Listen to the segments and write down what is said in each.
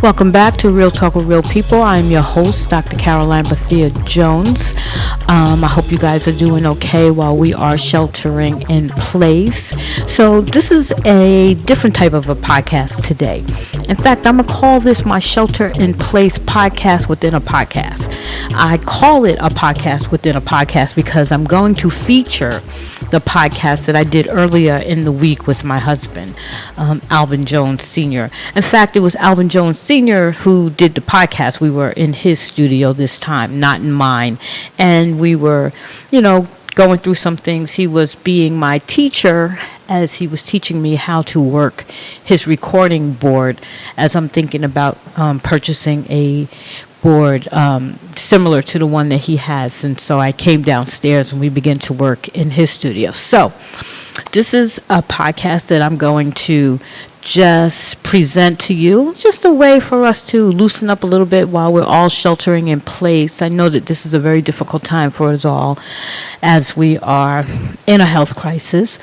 Welcome back to Real Talk with Real People. I'm your host, Dr. Caroline Bethia Jones. I hope you guys are doing okay while we are sheltering in place. So this is a different type of a podcast today. In fact, I'm going to call this my Shelter in Place podcast within a podcast. I call it a podcast within a podcast because I'm going to feature the podcast that I did earlier in the week with my husband, Alvin Jones Sr. In fact, it was Alvin Jones Sr. who did the podcast. We were in his studio this time, not in mine. And we were, going through some things. He was being my teacher as he was teaching me how to work his recording board as I'm thinking about purchasing a board similar to the one that he has. And so I came downstairs and we began to work in his studio. So this is a podcast that I'm going to just present to you, just a way for us to loosen up a little bit while we're all sheltering in place. I know that this is a very difficult time for us all as we are in a health crisis.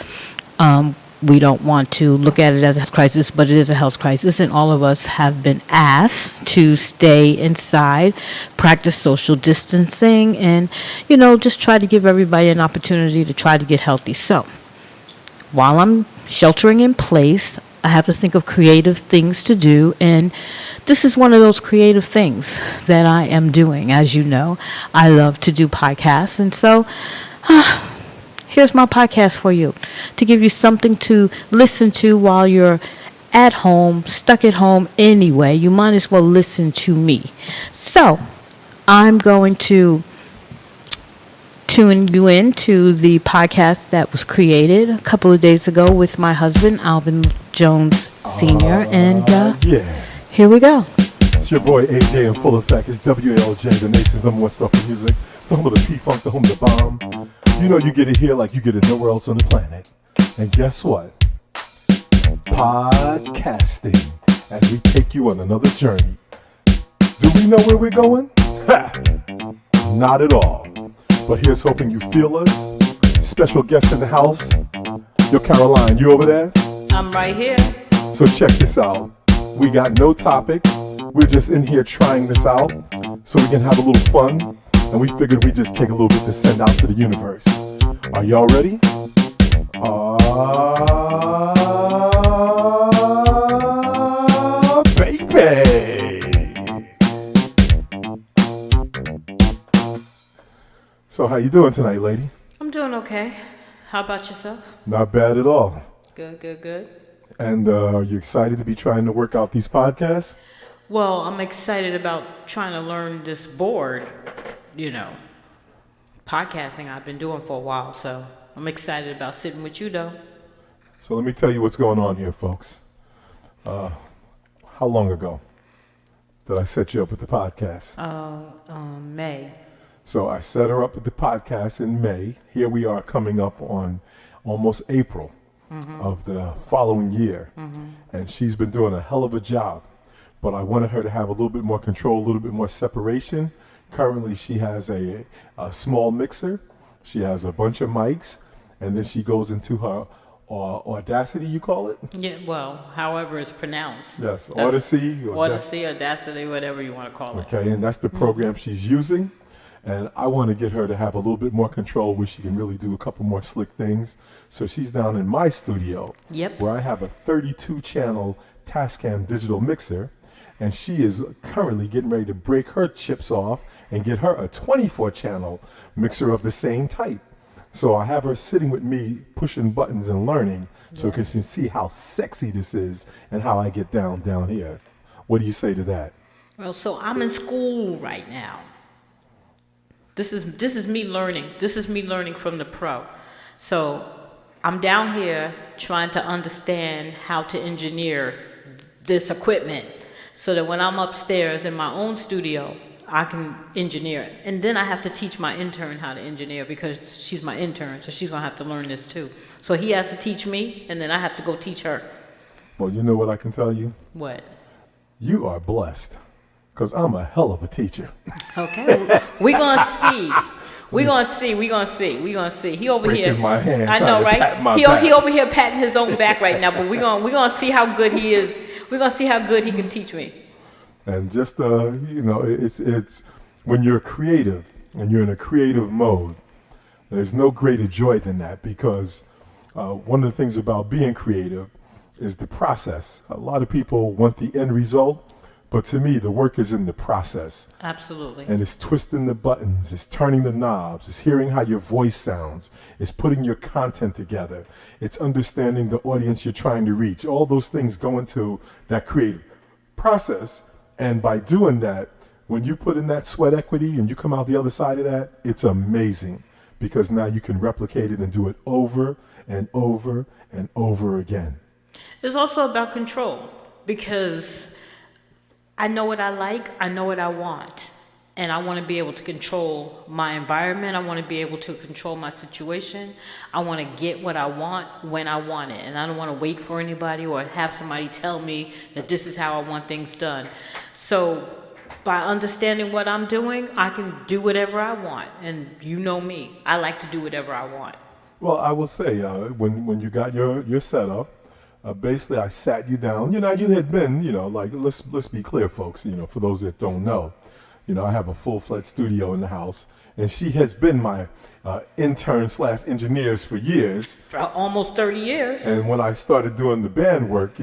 We don't want to look at it as a health crisis, but it is a health crisis, and all of us have been asked to stay inside, practice social distancing, and, just try to give everybody an opportunity to try to get healthy. So while I'm sheltering in place, I have to think of creative things to do, and this is one of those creative things that I am doing. As you know, I love to do podcasts, and so here's my podcast for you, to give you something to listen to while you're at home, stuck at home anyway. You might as well listen to me. So I'm going to tune you in to the podcast that was created a couple of days ago with my husband, Alvin Jones Sr. And here we go. It's your boy AJ in full effect. It's WLJ, the nation's number one stuff for music. It's the home of the P-Funk, the home of the bomb. You get it here like you get it nowhere else on the planet. And guess what? Podcasting, as we take you on another journey. Do we know where we're going? Ha! Not at all. But here's hoping you feel us. Special guest in the house. Yo, Caroline, you over there? I'm right here. So check this out. We got no topic. We're just in here trying this out so we can have a little fun. And we figured we'd just take a little bit to send out to the universe. Are y'all ready? Baby! So how you doing tonight, lady? I'm doing okay. How about yourself? Not bad at all. Good. And are you excited to be trying to work out these podcasts? Well, I'm excited about trying to learn this board. Podcasting I've been doing for a while, so I'm excited about sitting with you, though. So let me tell you what's going on here, folks. How long ago did I set you up with the podcast? May. So I set her up with the podcast in May. Here we are coming up on almost April of the following year. And she's been doing a hell of a job. But I wanted her to have a little bit more control, a little bit more separation. Currently, she has a small mixer. She has a bunch of mics. And then she goes into her Audacity, you call it? Yeah, well, however it's pronounced. Yes, Odyssey. Odyssey, Audacity, whatever you want to call it. Okay, and that's the program she's using. And I want to get her to have a little bit more control where she can really do a couple more slick things. So she's down in my studio, where I have a 32-channel Tascam digital mixer. And she is currently getting ready to break her chips off and get her a 24-channel mixer of the same type. So I have her sitting with me, pushing buttons and learning, so you can see how sexy this is and how I get down here. What do you say to that? Well, so I'm in school right now. This is me learning. This is me learning from the pro. So I'm down here trying to understand how to engineer this equipment, so that when I'm upstairs in my own studio, I can engineer it. And then I have to teach my intern how to engineer because she's my intern, so she's going to have to learn this too. So he has to teach me, and then I have to go teach her. Well, you know what I can tell you? What? You are blessed, because I'm a hell of a teacher. Okay. We're going to see. We're going to see. He over breaking here. My hand, I know, right? He over here patting his own back right now, but we're going to see how good he is. We're going to see how good he can teach me. And just it's when you're creative and you're in a creative mode, there's no greater joy than that, because one of the things about being creative is the process. A lot of people want the end result, but to me, the work is in the process. Absolutely. And it's twisting the buttons, it's turning the knobs, it's hearing how your voice sounds, it's putting your content together, it's understanding the audience you're trying to reach. All those things go into that creative process. And by doing that, when you put in that sweat equity and you come out the other side of that, it's amazing, because now you can replicate it and do it over and over and over again. It's also about control, because I know what I like, I know what I want, and I want to be able to control my environment. I want to be able to control my situation. I want to get what I want when I want it, and I don't want to wait for anybody or have somebody tell me that this is how I want things done. So by understanding what I'm doing, I can do whatever I want, and you know me, I like to do whatever I want. Well, I will say, when you got your setup, basically I sat you down. You had been, like, let's be clear, folks, for those that don't know, I have a full-fledged studio in the house, and she has been my intern/engineers for years. For almost 30 years. And when I started doing the band work,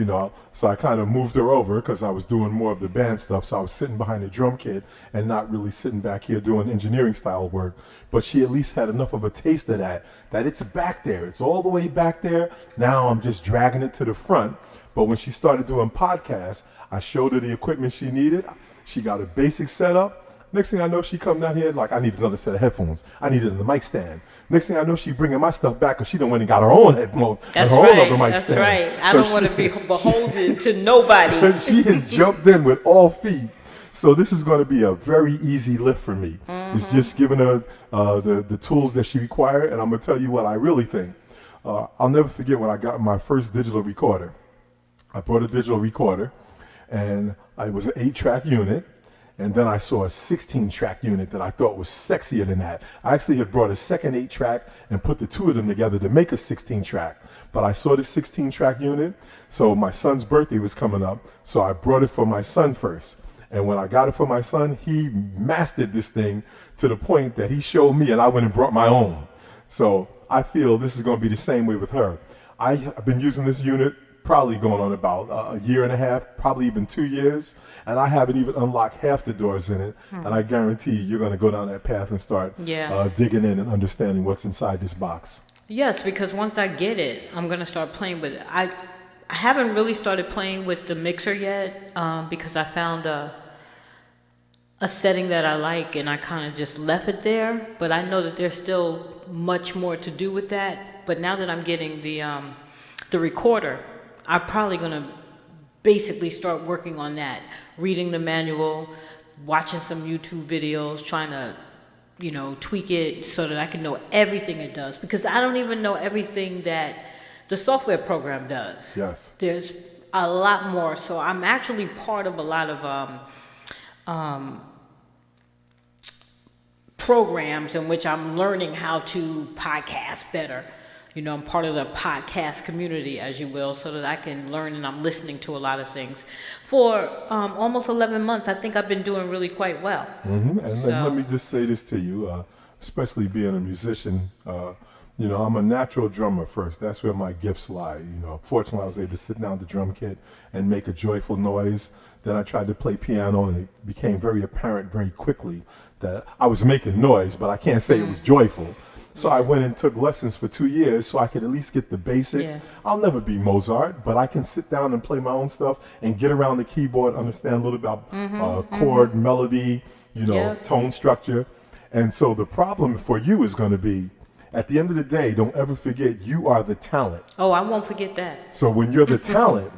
so I kind of moved her over because I was doing more of the band stuff. So I was sitting behind the drum kit and not really sitting back here doing engineering style work. But she at least had enough of a taste of that it's back there. It's all the way back there. Now I'm just dragging it to the front. But when she started doing podcasts, I showed her the equipment she needed. She got a basic setup. Next thing I know, she come down here like, I need another set of headphones. I needed a mic stand. Next thing I know, she bringing my stuff back because she done went and got her own headphones and her own other mic stand. That's right. I don't want to be beholden to nobody. She has jumped in with all feet. So this is going to be a very easy lift for me. Mm-hmm. It's just giving her the tools that she requires. And I'm going to tell you what I really think. I'll never forget when I got my first digital recorder. I bought a digital recorder, and it was an 8-track unit. And then I saw a 16-track unit that I thought was sexier than that. I actually had brought a second 8-track and put the two of them together to make a 16-track. But I saw the 16-track unit, so my son's birthday was coming up, so I brought it for my son first. And when I got it for my son, he mastered this thing to the point that he showed me, and I went and brought my own. So I feel this is going to be the same way with her. I've been using this unit probably going on about a year and a half, probably even 2 years, and I haven't even unlocked half the doors in it. And I guarantee you're going to go down that path and start digging in and understanding what's inside this box. Yes, because once I get it, I'm going to start playing with it. I haven't really started playing with the mixer yet, because I found a setting that I like, and I kind of just left it there. But I know that there's still much more to do with that. But now that I'm getting the recorder, I'm probably going to basically start working on that, reading the manual, watching some YouTube videos, trying to, tweak it so that I can know everything it does, because I don't even know everything that the software program does. Yes. There's a lot more. So I'm actually part of a lot of programs in which I'm learning how to podcast better. I'm part of the podcast community, as you will, so that I can learn, and I'm listening to a lot of things. For almost 11 months, I think I've been doing really quite well. Mm-hmm. And let me just say this to you, especially being a musician, I'm a natural drummer first. That's where my gifts lie. Fortunately, I was able to sit down at the drum kit and make a joyful noise. Then I tried to play piano, and it became very apparent very quickly that I was making noise, but I can't say it was joyful. So I went and took lessons for 2 years so I could at least get the basics. Yeah. I'll never be Mozart, but I can sit down and play my own stuff and get around the keyboard, understand a little about chord, melody, tone structure. And so the problem for you is going to be, at the end of the day, don't ever forget you are the talent. Oh, I won't forget that. So when you're the talent,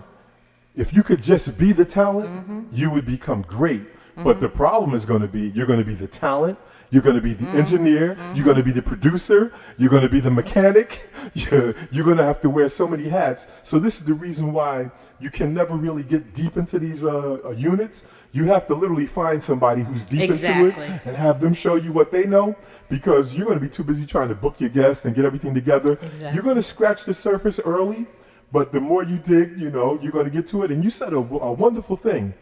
if you could just be the talent, you would become great. But the problem is going to be, you're going to be the talent. You're going to be the engineer. You're going to be the producer. You're going to be the mechanic. You're going to have to wear so many hats. So this is the reason why you can never really get deep into these units. You have to literally find somebody who's deep into it and have them show you what they know, because you're going to be too busy trying to book your guests and get everything together. Exactly. You're going to scratch the surface early, but the more you dig, you're going to get to it. And you said a wonderful thing.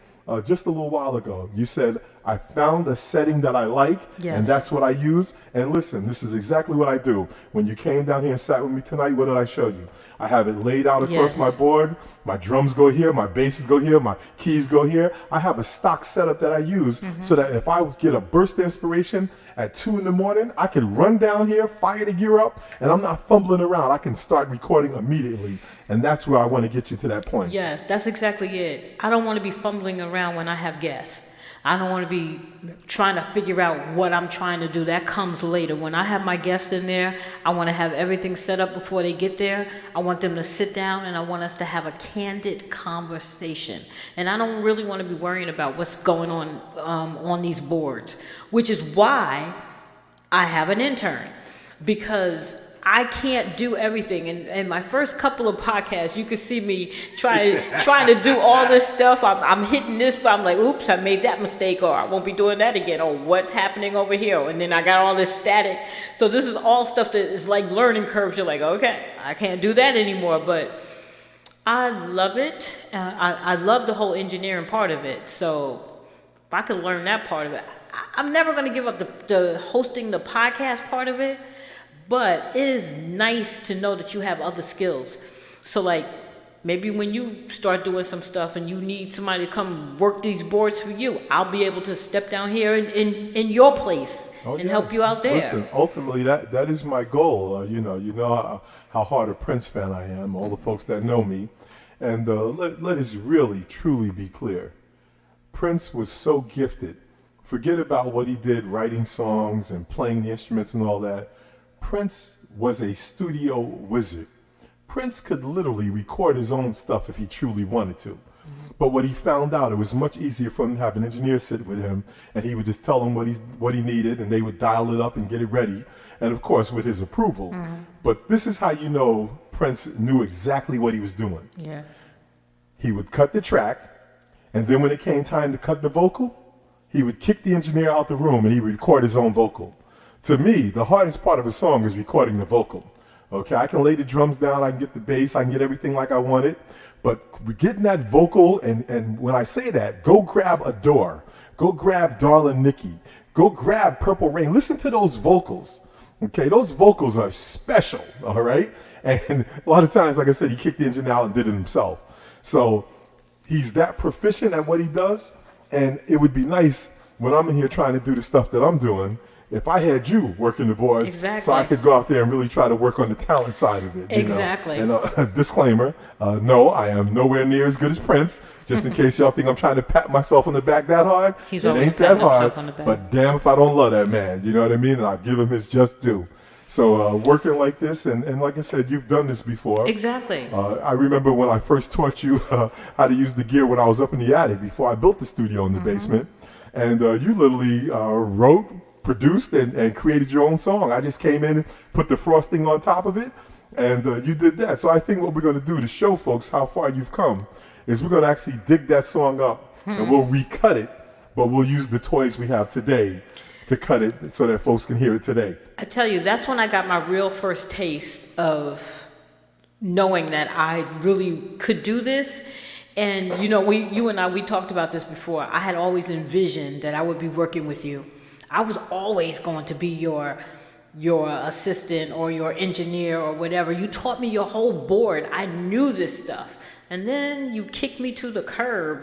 just a little while ago. You said, I found a setting that I like, and that's what I use. And listen, this is exactly what I do. When you came down here and sat with me tonight, what did I show you? I have it laid out across my board. My drums go here, my basses go here, my keys go here. I have a stock setup that I use so that if I get a burst of inspiration at 2 in the morning, I can run down here, fire the gear up, and I'm not fumbling around. I can start recording immediately. And that's where I want to get you to that point. Yes, that's exactly it. I don't want to be fumbling around when I have guests. I don't want to be trying to figure out what I'm trying to do. That comes later. When I have my guests in there, I want to have everything set up before they get there. I want them to sit down, and I want us to have a candid conversation. And I don't really want to be worrying about what's going on these boards, which is why I have an intern, because I can't do everything. And in my first couple of podcasts, you could see me trying to do all this stuff. I'm hitting this, but I'm like, oops, I made that mistake, or I won't be doing that again, or what's happening over here? And then I got all this static. So this is all stuff that is like learning curves. You're like, okay, I can't do that anymore. But I love it. I love the whole engineering part of it. So if I could learn that part of it, I'm never going to give up the hosting the podcast part of it. But it is nice to know that you have other skills. So like maybe when you start doing some stuff and you need somebody to come work these boards for you, I'll be able to step down here in your place and help you out there. Listen, ultimately that is my goal. You know how hard a Prince fan I am, all the folks that know me. And let us really, truly be clear. Prince was so gifted. Forget about what he did writing songs and playing the instruments and all that. Prince was a studio wizard. Prince could literally record his own stuff if he truly wanted to. But what he found out, it was much easier for him to have an engineer sit with him, and he would just tell him what he needed, and they would dial it up and get it ready, and of course with his approval. But this is how you know Prince knew exactly what he was doing. Yeah. He would cut the track, and then when it came time to cut the vocal, he would kick the engineer out the room and he would record his own vocal. To me, the hardest part of a song is recording the vocal. Okay, I can lay the drums down, I can get the bass, I can get everything like I want it, but getting that vocal, and when I say that, go grab Adore, go grab Darlin' Nikki, go grab Purple Rain, listen to those vocals. Okay, those vocals are special, all right? And a lot of times, like I said, he kicked the engine out and did it himself. So he's that proficient at what he does, and it would be nice when I'm in here trying to do the stuff that I'm doing, if I had you working the boards, so I could go out there and really try to work on the talent side of it. Exactly. You know? And disclaimer, no, I am nowhere near as good as Prince, just in case y'all think I'm trying to pat myself on the back that hard. It ain't that hard, but damn if I don't love that man, you know what I mean? And I give him his just due. So working like this, and like I said, you've done this before. Exactly. I remember when I first taught you how to use the gear when I was up in the attic before I built the studio in the basement. And you literally wrote, produced, and created your own song. I just came in and put the frosting on top of it, and you did that. So I think what we're going to do to show folks how far you've come is we're going to actually dig that song up and we'll recut it, but we'll use the toys we have today to cut it so that folks can hear it today. I tell you, that's when I got my real first taste of knowing that I really could do this. And you know, you and I, we talked about this before. I had always envisioned that I would be working with you. I was always going to be your assistant or your engineer or whatever. You taught me your whole board. I knew this stuff. And then you kicked me to the curb.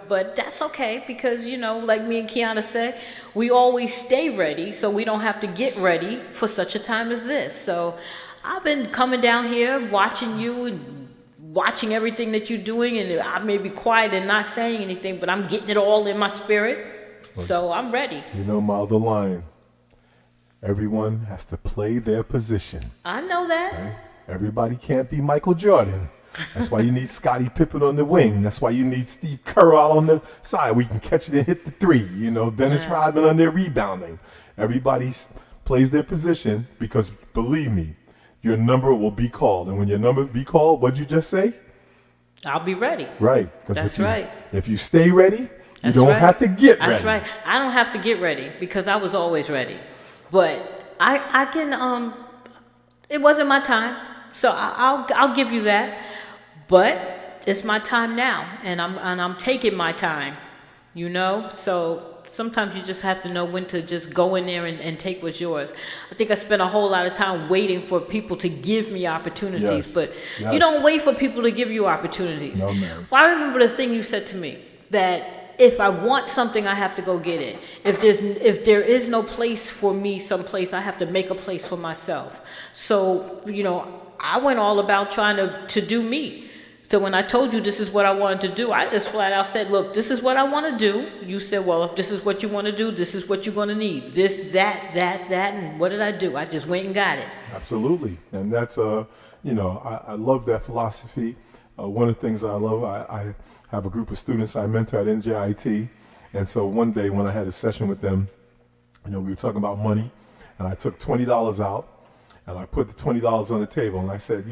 But that's okay, because, you know, like me and Kiana said, we always stay ready, so we don't have to get ready for such a time as this. So I've been coming down here, watching you and watching everything that you're doing, and I may be quiet and not saying anything, but I'm getting it all in my spirit. So I'm ready. You know, Mother Lion, everyone has to play their position. I know that. Right? Everybody can't be Michael Jordan. That's why you need Scottie Pippen on the wing. That's why you need Steve Kerr out on the side. We can catch it and hit the three. You know, Dennis Rodman on there rebounding. Everybody plays their position, because believe me, your number will be called. And when your number be called, what'd you just say? I'll be ready. Right. That's right. If you stay ready, you That's don't right. have to get ready. That's right. I don't have to get ready, because I was always ready. But I can, it wasn't my time. So I'll give you that. But it's my time now, and I'm taking my time So sometimes you just have to know when to just go in there and take what's yours. I think I spent a whole lot of time waiting for people to give me opportunities, but you don't wait for people to give you opportunities. No, ma'am. Well, I remember the thing you said to me, that if I want something, I have to go get it. If there is no place for me someplace, I have to make a place for myself. So, I went all about trying to do me. So when I told you this is what I wanted to do, I just flat out said, look, this is what I want to do. You said, well, if this is what you want to do, this is what you're going to need. This, that, and what did I do? I just went and got it. Absolutely. And that's, I love that philosophy. One of the things I love, I have a group of students I mentor at NJIT. And so one day when I had a session with them, we were talking about money, and I took $20 out, and I put the $20 on the table, and I said,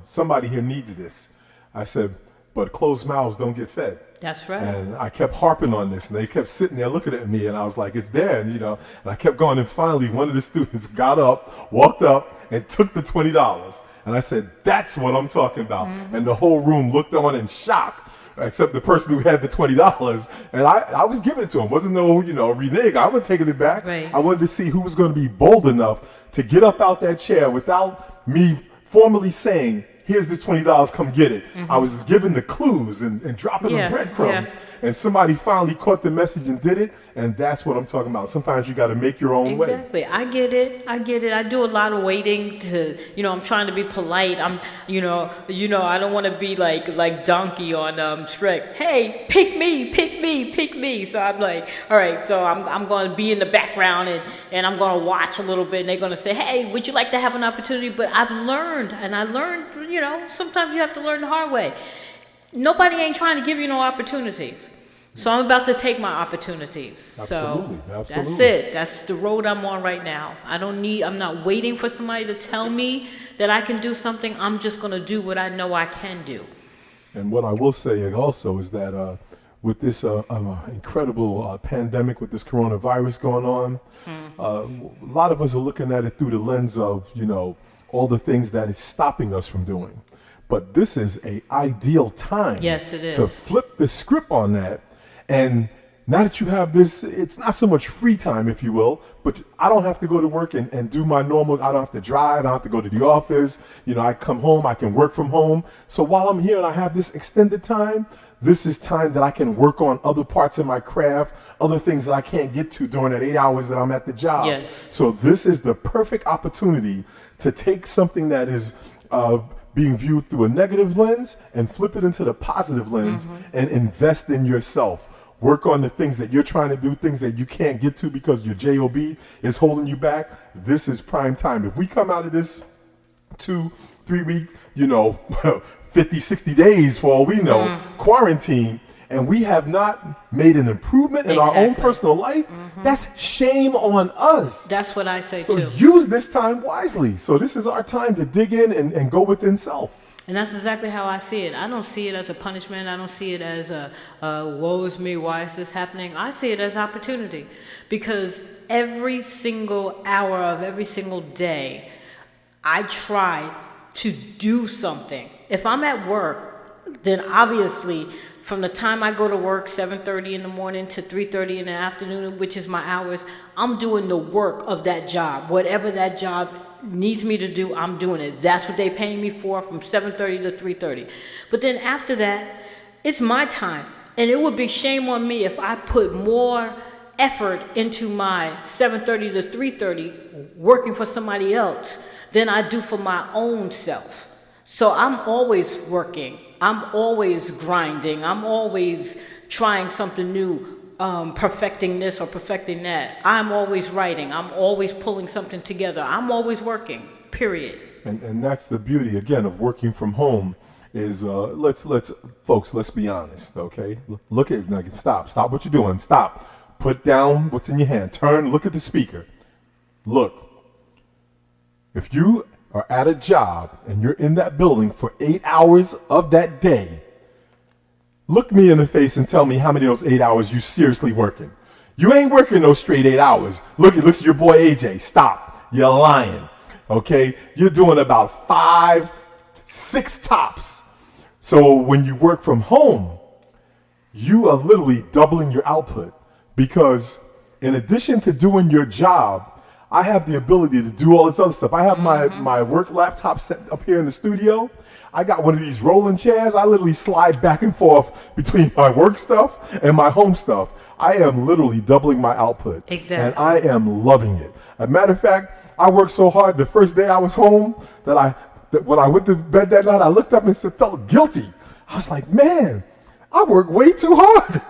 somebody here needs this. I said, but closed mouths don't get fed. That's right. And I kept harping on this, and they kept sitting there looking at me, and I was like, it's there, and I kept going, and finally one of the students got up, walked up, and took the $20. And I said, that's what I'm talking about. Mm-hmm. And the whole room looked on in shock, except the person who had the $20. And I was giving it to him. Wasn't no, renege. I wasn't taking it back. Right. I wanted to see who was going to be bold enough to get up out that chair without me formally saying, here's this $20, come get it. Mm-hmm. I was giving the clues and dropping the breadcrumbs. Yeah. And somebody finally caught the message and did it. And that's what I'm talking about. Sometimes you got to make your own way. Exactly. I get it. I do a lot of waiting to, I'm trying to be polite. I don't want to be like Donkey on Shrek. Hey, pick me. So I'm like, all right, so I'm going to be in the background and I'm going to watch a little bit. And they're going to say, hey, would you like to have an opportunity? But I've learned, sometimes you have to learn the hard way. Nobody ain't trying to give you no opportunities. So I'm about to take my opportunities. Absolutely. That's it. That's the road I'm on right now. I'm not waiting for somebody to tell me that I can do something. I'm just going to do what I know I can do. And what I will say also is that with this incredible pandemic, with this coronavirus going on, a lot of us are looking at it through the lens of, all the things that it's stopping us from doing. But this is an ideal time yes, it is. To flip the script on that. And now that you have this, it's not so much free time, if you will, but I don't have to go to work and do my normal, I don't have to drive, I don't have to go to the office. I come home, I can work from home. So while I'm here and I have this extended time, this is time that I can work on other parts of my craft, other things that I can't get to during that 8 hours that I'm at the job. Yes. So this is the perfect opportunity to take something that is being viewed through a negative lens and flip it into the positive lens and invest in yourself. Work on the things that you're trying to do, things that you can't get to because your job is holding you back. This is prime time. If we come out of this 2-3 week, 50, 60 days for all we know, quarantine, and we have not made an improvement in our own personal life, that's shame on us. That's what I say too. So use this time wisely. So this is our time to dig in and go within self. And that's exactly how I see it. I don't see it as a punishment. I don't see it as a woe is me, why is this happening? I see it as opportunity. Because every single hour of every single day, I try to do something. If I'm at work, then obviously from the time I go to work, 7:30 in the morning to 3:30 in the afternoon, which is my hours, I'm doing the work of that job. Whatever that job needs me to do, I'm doing it. That's what they pay me for from 7:30 to 3:30. But then after that, it's my time. And it would be shame on me if I put more effort into my 7:30 to 3:30 working for somebody else than I do for my own self. So I'm always working. I'm always grinding. I'm always trying something new, perfecting this or perfecting that. I'm always writing. I'm always pulling something together. I'm always working, period. And that's the beauty, again, of working from home is, let's be honest, okay? Look at, stop what you're doing. Stop. Put down what's in your hand. Turn, look at the speaker. Look. If you are at a job and you're in that building for 8 hours of that day, look me in the face and tell me how many of those 8 hours you seriously working. You ain't working no straight 8 hours. Look at your boy AJ. Stop. You're lying. Okay? You're doing about 5, 6 tops. So when you work from home, you are literally doubling your output, because in addition to doing your job, I have the ability to do all this other stuff. I have my work laptop set up here in the studio. I got one of these rolling chairs. I literally slide back and forth between my work stuff and my home stuff. I am literally doubling my output. Exactly. And I am loving it. As a matter of fact, I worked so hard the first day I was home that when I went to bed that night, I looked up and felt guilty. I was like, man, I work way too hard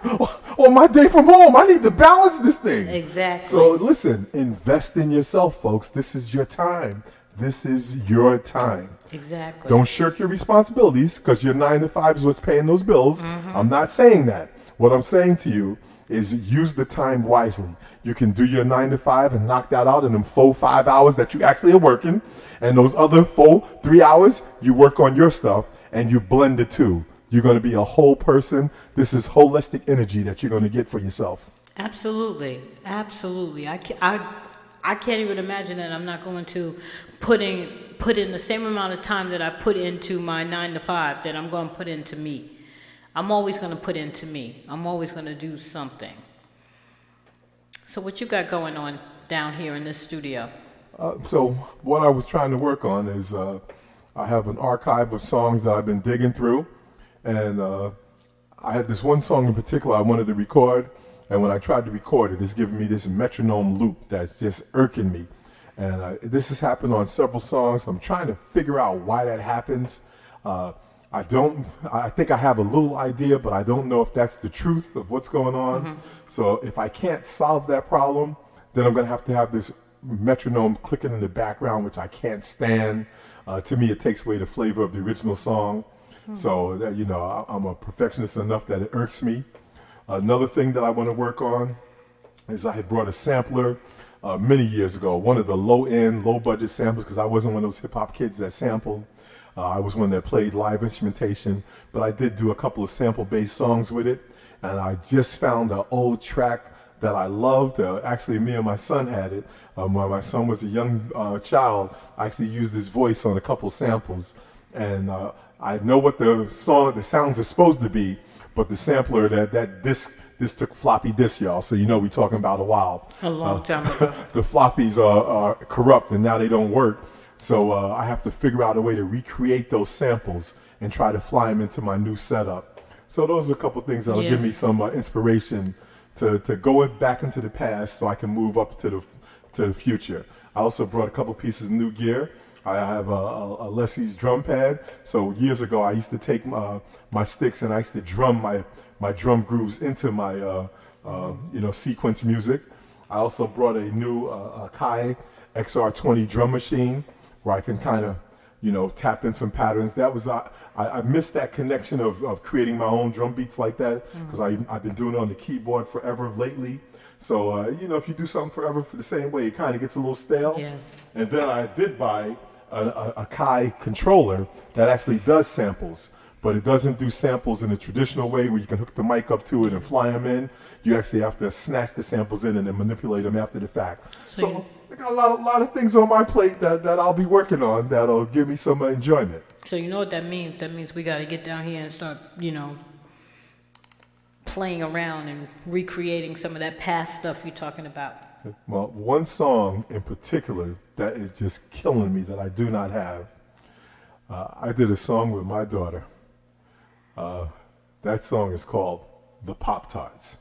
on my day from home. I need to balance this thing. Exactly. So listen, invest in yourself, folks. This is your time. This is your time. Exactly. Don't shirk your responsibilities, because your 9 to 5 is what's paying those bills. I'm not saying that. What I'm saying to you is use the time wisely. You can do your 9 to 5 and knock that out in them 4-5 hours that you actually are working. And those other 4-3 hours, you work on your stuff and you blend the two. You're going to be a whole person. This is holistic energy that you're going to get for yourself. Absolutely. Absolutely. I can't even imagine that I'm not going to put in the same amount of time that I put into my 9 to 5 that I'm going to put into me. I'm always going to put into me. I'm always going to do something. So what you got going on down here in this studio? So what I was trying to work on is I have an archive of songs that I've been digging through. And I had this one song in particular I wanted to record. And when I tried to record it, it's giving me this metronome loop that's just irking me. And this has happened on several songs. I'm trying to figure out why that happens. I think I have a little idea, but I don't know if that's the truth of what's going on. So if I can't solve that problem, then I'm going to have this metronome clicking in the background, which I can't stand. To me, it takes away the flavor of the original song. So that, I'm a perfectionist enough that it irks me. Another thing that I want to work on is I had brought a sampler many years ago, one of the low-end, low-budget samplers, because I wasn't one of those hip-hop kids that sampled. I was one that played live instrumentation, but I did do a couple of sample-based songs with it, and I just found an old track that I loved. Actually, me and my son had it. When my son was a young child, I actually used his voice on a couple samples, and I know what the sounds are supposed to be, but the sampler, that this took floppy disk, y'all, so we're talking about a long time ago. The floppies are corrupt, and now they don't work. So I have to figure out a way to recreate those samples and try to fly them into my new setup. So those are a couple things that'll give me some inspiration to go back into the past so I can move up to the future. I also brought a couple pieces of new gear. I have a Leslie's drum pad. So years ago, I used to take my sticks and I used to drum my drum grooves into my sequence music. I also brought a new Akai XR20 drum machine where I can kind of tap in some patterns. That was I missed that connection of creating my own drum beats like that, because I've been doing it on the keyboard forever lately. So if you do something forever for the same way, it kind of gets a little stale. Yeah. And then I did buy a Kai controller that actually does samples, but it doesn't do samples in the traditional way where you can hook the mic up to it and fly them in. You actually have to snatch the samples in and then manipulate them after the fact. So I got a lot of things on my plate that I'll be working on that'll give me some enjoyment. So you know what that means? That means we got to get down here and start, playing around and recreating some of that past stuff you're talking about. Well, one song in particular that is just killing me that I do not have. I did a song with my daughter. That song is called The Pop-Tarts.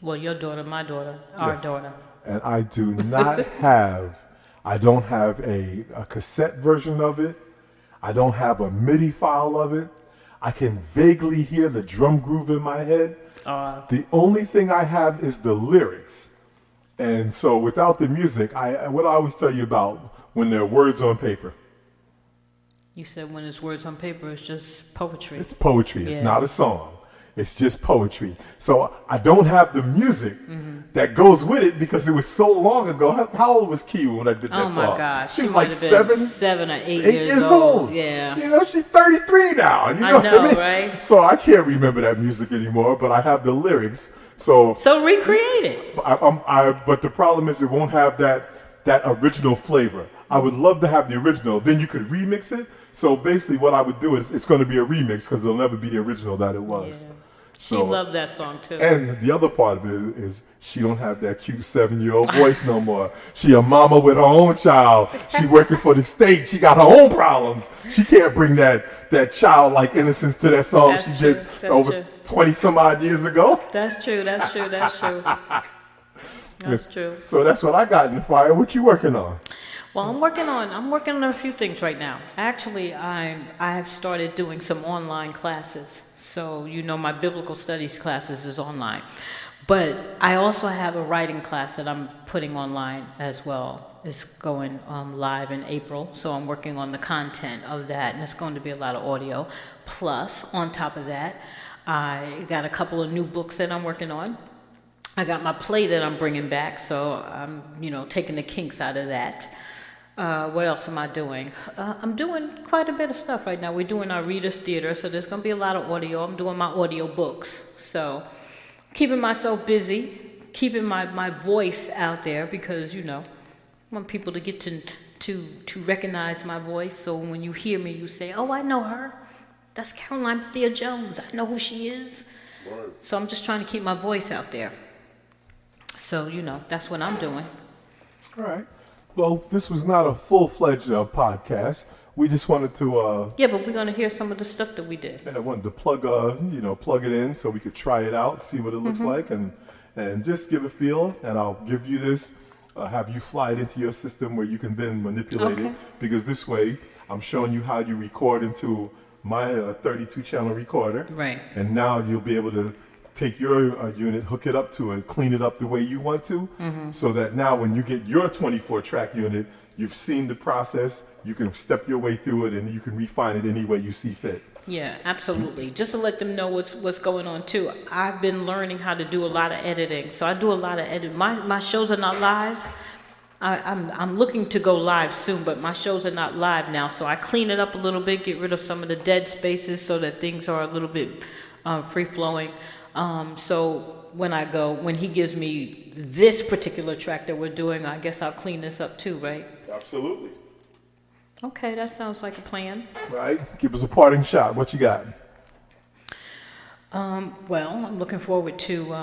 Well, your daughter, my daughter, our daughter. And I do not have, I don't have a cassette version of it. I don't have a MIDI file of it. I can vaguely hear the drum groove in my head. The only thing I have is the lyrics. And so without the music, what I always tell you about when there are words on paper. You said when it's words on paper, it's just poetry. It's poetry. It's not a song. It's just poetry. So I don't have the music that goes with it because it was so long ago. How old was Kiwi when I did that song? Oh my gosh. She was like 7 or 8 years old. Yeah. She's 33 now. I know, what I mean? Right? So I can't remember that music anymore, but I have the lyrics. So recreate it. But the problem is it won't have that original flavor. I would love to have the original. Then you could remix it. So basically what I would do is it's going to be a remix because it'll never be the original that it was. Yeah. She loved that song too. And the other part of it is she don't have that cute 7-year-old voice no more. She a mama with her own child. She working for the state. She got her own problems. She can't bring that childlike innocence to that song That's she true. did over 20 some odd years ago. That's true. That's true. That's true. That's true. So that's what I got in the fire. What you working on? Well, I'm working on a few things right now. Actually, I have started doing some online classes. So, my biblical studies classes is online. But I also have a writing class that I'm putting online as well. It's going live in April. So I'm working on the content of that, and it's going to be a lot of audio. Plus, on top of that, I got a couple of new books that I'm working on. I got my play that I'm bringing back, so I'm, taking the kinks out of that. What else am I doing? I'm doing quite a bit of stuff right now. We're doing our Reader's Theater, so there's going to be a lot of audio. I'm doing my audio books. So keeping myself busy, keeping my voice out there because, I want people to get to recognize my voice. So when you hear me, you say, oh, I know her. That's Caroline Bethea Jones. I know who she is. Word. So I'm just trying to keep my voice out there. So, that's what I'm doing. All right. Well, this was not a full-fledged podcast. We just wanted to... yeah, but we're going to hear some of the stuff that we did. I wanted to plug it in so we could try it out, see what it looks like, and just give a feel. And I'll give you this, have you fly it into your system where you can then manipulate it. Because this way, I'm showing you how you record into my 32-channel recorder. Right. And now you'll be able to take your unit, hook it up to it, clean it up the way you want to, so that now when you get your 24-track unit, you've seen the process, you can step your way through it, and you can refine it any way you see fit. Yeah, absolutely. Just to let them know what's going on too. I've been learning how to do a lot of editing, so I do a lot of editing. My shows are not live. I'm looking to go live soon, but my shows are not live now, so I clean it up a little bit, get rid of some of the dead spaces so that things are a little bit free-flowing. So when he gives me this particular track that we're doing, I guess I'll clean this up too, right? Absolutely. Okay, that sounds like a plan. Right. Give us a parting shot. What you got? Well, I'm looking forward to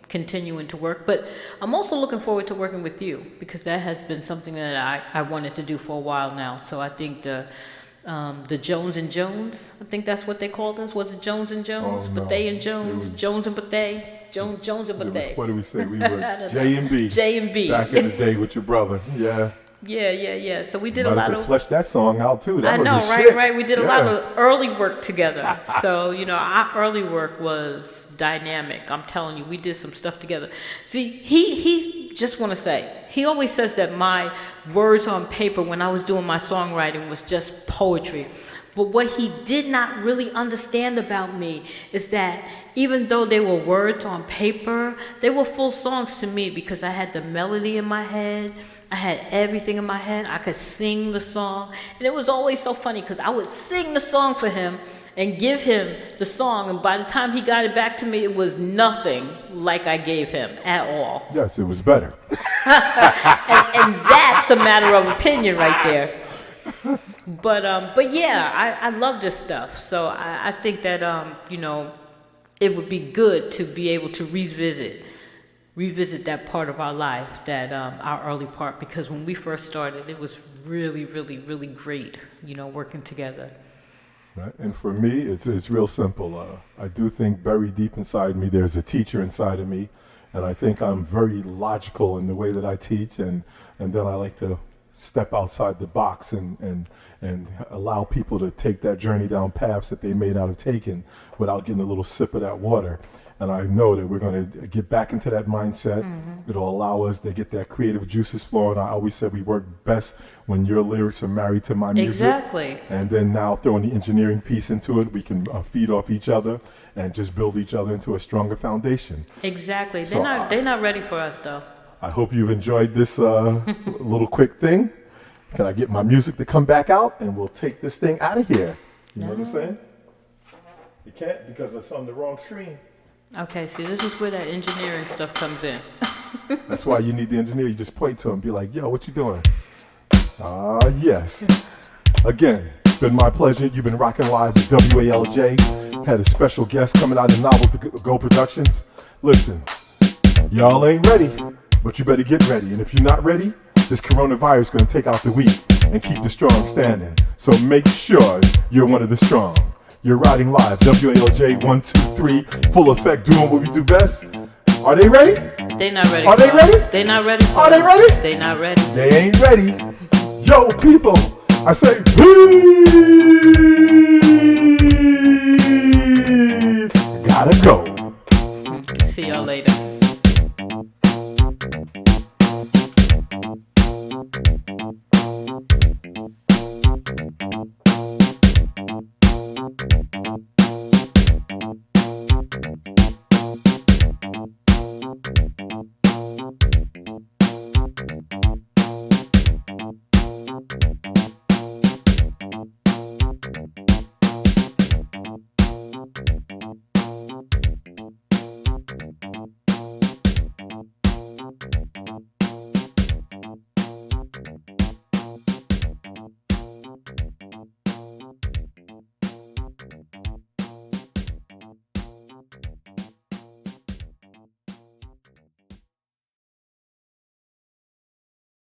continuing to work, but I'm also looking forward to working with you because that has been something that I wanted to do for a while now. So I think the Jones and Jones, I think that's what they called us. Was it Jones and Jones? Oh, no. Bethea and Jones, Jones and Bethea, Jones and Bethea. What do we say? We were J and B. J and B. Back in the day with your brother. Yeah. Yeah. So we did a lot of... flesh that song out too. That I was know, a shit. right. We did a lot of early work together. So, our early work was dynamic. I'm telling you, we did some stuff together. See, he just want to say, he always says that my words on paper when I was doing my songwriting was just poetry. But what he did not really understand about me is that even though they were words on paper, they were full songs to me because I had the melody in my head. I had everything in my head. I could sing the song. And it was always so funny because I would sing the song for him and give him the song. And by the time he got it back to me, it was nothing like I gave him at all. Yes, it was better. and that's a matter of opinion right there. But yeah, I love this stuff. So I think that, it would be good to be able to revisit that part of our life, that our early part, because when we first started, it was really, really, really great, working together. Right. And for me, it's real simple. I do think buried deep inside me, there's a teacher inside of me, and I think I'm very logical in the way that I teach, and then I like to step outside the box and allow people to take that journey down paths that they may not have taken without getting a little sip of that water. And I know that we're going to get back into that mindset. Mm-hmm. It'll allow us to get that creative juices flowing. I always said we work best when your lyrics are married to my music. Exactly. And then now throwing the engineering piece into it, we can feed off each other and just build each other into a stronger foundation. Exactly. They're not ready for us, though. I hope you've enjoyed this little quick thing. Can I get my music to come back out and we'll take this thing out of here? You know what I'm saying? You can't because it's on the wrong screen. Okay, see, this is where that engineering stuff comes in. That's why you need the engineer. You just point to him and be like, yo, what you doing? Yes. Again, been my pleasure. You've been rocking live with WALJ. Had a special guest coming out of Novel to Go Productions. Listen, y'all ain't ready, but you better get ready. And if you're not ready, this coronavirus is going to take out the weak and keep the strong standing. So make sure you're one of the strong. You're riding live, WALJ 123, full effect, doing what we do best. Are they ready? They not ready. Are they ready? They not ready. Are they ready? They not ready. They ain't ready. Yo, people, I say, peace. Gotta go. See y'all later.